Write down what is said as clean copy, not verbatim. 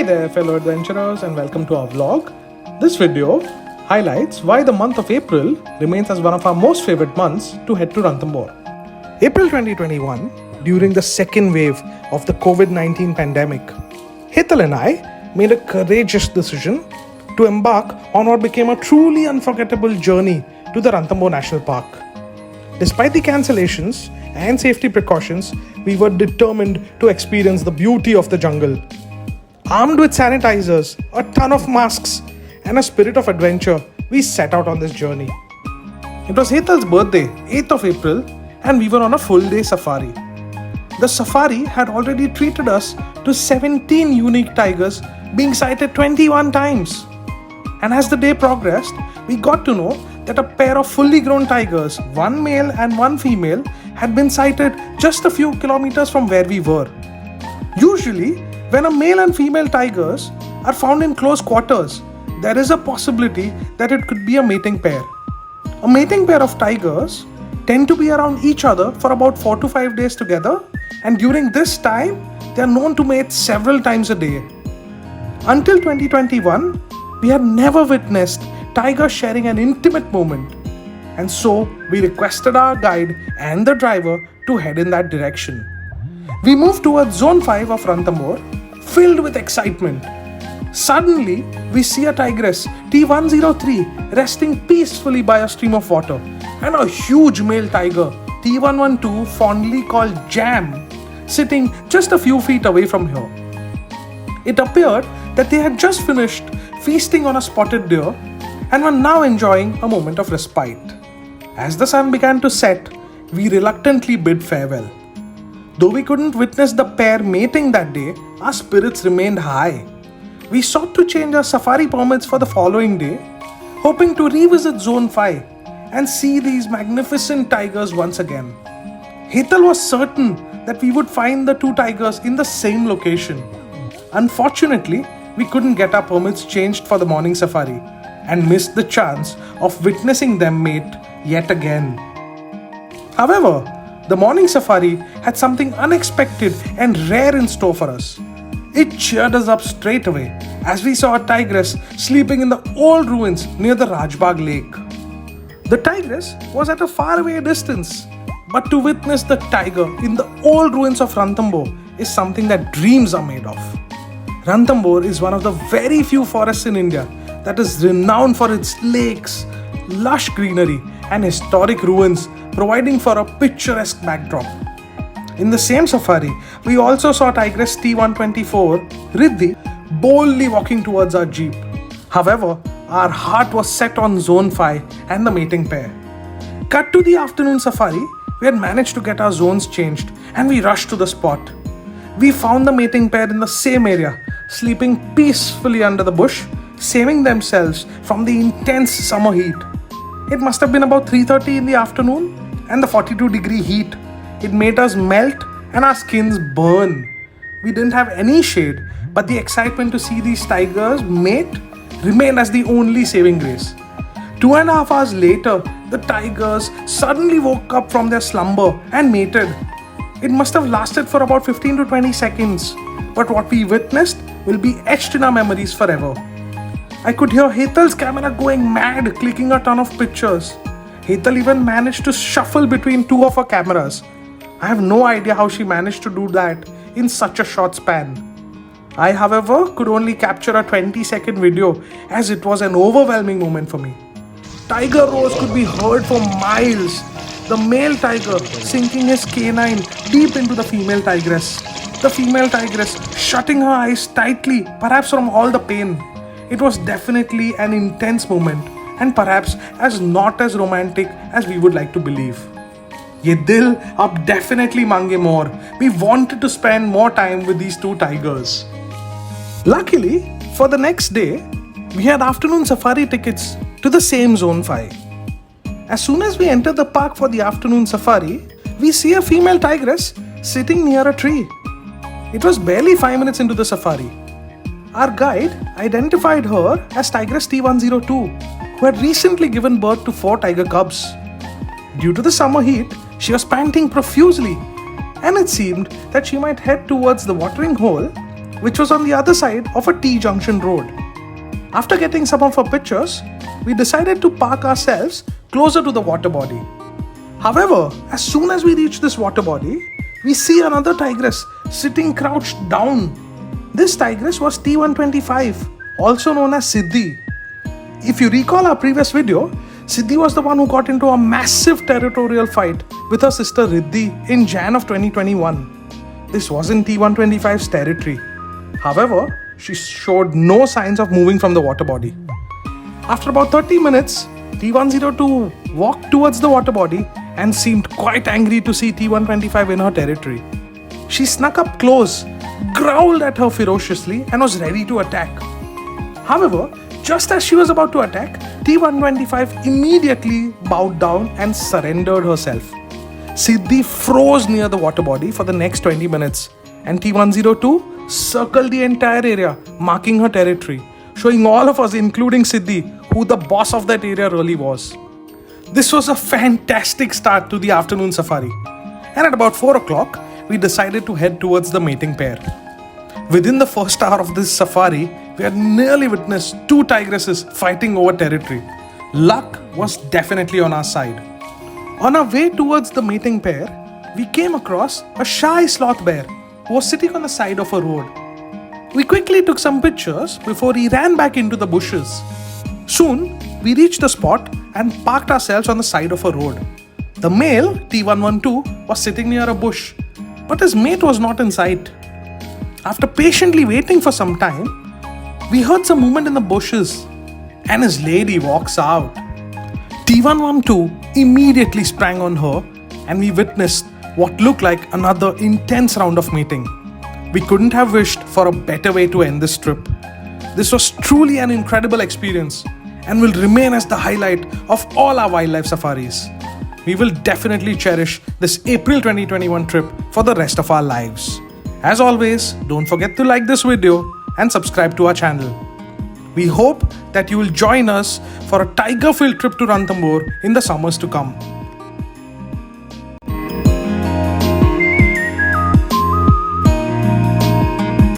there, fellow adventurers, and welcome to our vlog. This video highlights why the month of April remains as one of our most favorite months to head to Ranthambore. April 2021, during the second wave of the COVID-19 pandemic, Hetal and I made a courageous decision to embark on what became a truly unforgettable journey to the Ranthambore National Park. Despite the cancellations and safety precautions, we were determined to experience the beauty of the jungle. Armed with sanitizers, a ton of masks, and a spirit of adventure, we set out on this journey. It was Hetal's birthday, 8th of April, and we were on a full-day safari. The safari had already treated us to 17 unique tigers being sighted 21 times. And as the day progressed, we got to know that a pair of fully grown tigers, one male and one female, had been sighted just a few kilometers from where we were. Usually, when a male and female tigers are found in close quarters, there is a possibility that it could be a mating pair. A mating pair of tigers tend to be around each other for about 4 to 5 days together, and during this time, they are known to mate several times a day. Until 2021, we had never witnessed tigers sharing an intimate moment, and so we requested our guide and the driver to head in that direction. We moved towards Zone 5 of Ranthambore, filled with excitement. Suddenly, we see a tigress, T103, resting peacefully by a stream of water, and a huge male tiger, T112, fondly called Jam, sitting just a few feet away from here. It appeared that they had just finished feasting on a spotted deer and were now enjoying a moment of respite. As the sun began to set, we reluctantly bid farewell. Though we couldn't witness the pair mating that day, our spirits remained high. We sought to change our safari permits for the following day, hoping to revisit Zone 5 and see these magnificent tigers once again. Hetal was certain that we would find the two tigers in the same location. Unfortunately, we couldn't get our permits changed for the morning safari and missed the chance of witnessing them mate yet again. However, the morning safari had something unexpected and rare in store for us. It cheered us up straight away as we saw a tigress sleeping in the old ruins near the Rajbagh Lake. The tigress was at a faraway distance, but to witness the tiger in the old ruins of Ranthambore is something that dreams are made of. Ranthambore is one of the very few forests in India that is renowned for its lakes, lush greenery, and historic ruins, providing for a picturesque backdrop. In the same safari, we also saw tigress T124, Riddhi, boldly walking towards our jeep. However, our heart was set on Zone 5 and the mating pair. Cut to the afternoon safari, we had managed to get our zones changed and we rushed to the spot. We found the mating pair in the same area, sleeping peacefully under the bush, saving themselves from the intense summer heat. It must have been about 3:30 in the afternoon, and the 42-degree heat, it made us melt and our skins burn. We didn't have any shade, but the excitement to see these tigers mate remained as the only saving grace. 2.5 hours later, the tigers suddenly woke up from their slumber and mated. It must have lasted for about 15 to 20 seconds, but what we witnessed will be etched in our memories forever. I could hear Hetal's camera going mad, clicking a ton of pictures. Hetal even managed to shuffle between two of her cameras. I have no idea how she managed to do that in such a short span. I, however, could only capture a 20-second video as it was an overwhelming moment for me. Tiger roars could be heard for miles. The male tiger sinking his canine deep into the female tigress. The female tigress shutting her eyes tightly, perhaps from all the pain. It was definitely an intense moment and perhaps not as romantic as we would like to believe. Ye dil ab definitely mange more. We wanted to spend more time with these two tigers. Luckily, for the next day, we had afternoon safari tickets to the same Zone 5. As soon as we enter the park for the afternoon safari, we see a female tigress sitting near a tree. It was barely 5 minutes into the safari. Our guide identified her as tigress T102, who had recently given birth to 4 tiger cubs. Due to the summer heat, she was panting profusely, and it seemed that she might head towards the watering hole which was on the other side of a T-junction road. After getting some of our pictures, we decided to park ourselves closer to the water body. However, as soon as we reach this water body, we see another tigress sitting crouched down. This tigress was T125, also known as Siddhi. If you recall our previous video, Siddhi was the one who got into a massive territorial fight with her sister Riddhi in Jan of 2021. This wasn't T125's territory. However, she showed no signs of moving from the water body. After about 30 minutes, T102 walked towards the water body and seemed quite angry to see T125 in her territory. She snuck up close, growled at her ferociously, and was ready to attack. However, just as she was about to attack, T125 immediately bowed down and surrendered herself. Siddhi froze near the water body for the next 20 minutes, and T102 circled the entire area, marking her territory, showing all of us, including Siddhi, who the boss of that area really was. This was a fantastic start to the afternoon safari, and at about 4 o'clock, we decided to head towards the mating pair. Within the first hour of this safari, we had nearly witnessed two tigresses fighting over territory. Luck was definitely on our side. On our way towards the mating pair, we came across a shy sloth bear who was sitting on the side of a road. We quickly took some pictures before he ran back into the bushes. Soon, we reached the spot and parked ourselves on the side of a road. The male, T112, was sitting near a bush, but his mate was not in sight. After patiently waiting for some time, we heard some movement in the bushes, and his lady walks out. T112 immediately sprang on her, and we witnessed what looked like another intense round of mating. We couldn't have wished for a better way to end this trip. This was truly an incredible experience and will remain as the highlight of all our wildlife safaris. We will definitely cherish this April 2021 trip for the rest of our lives. As always, don't forget to like this video and subscribe to our channel. We hope that you will join us for a tiger-filled trip to Ranthambore in the summers to come.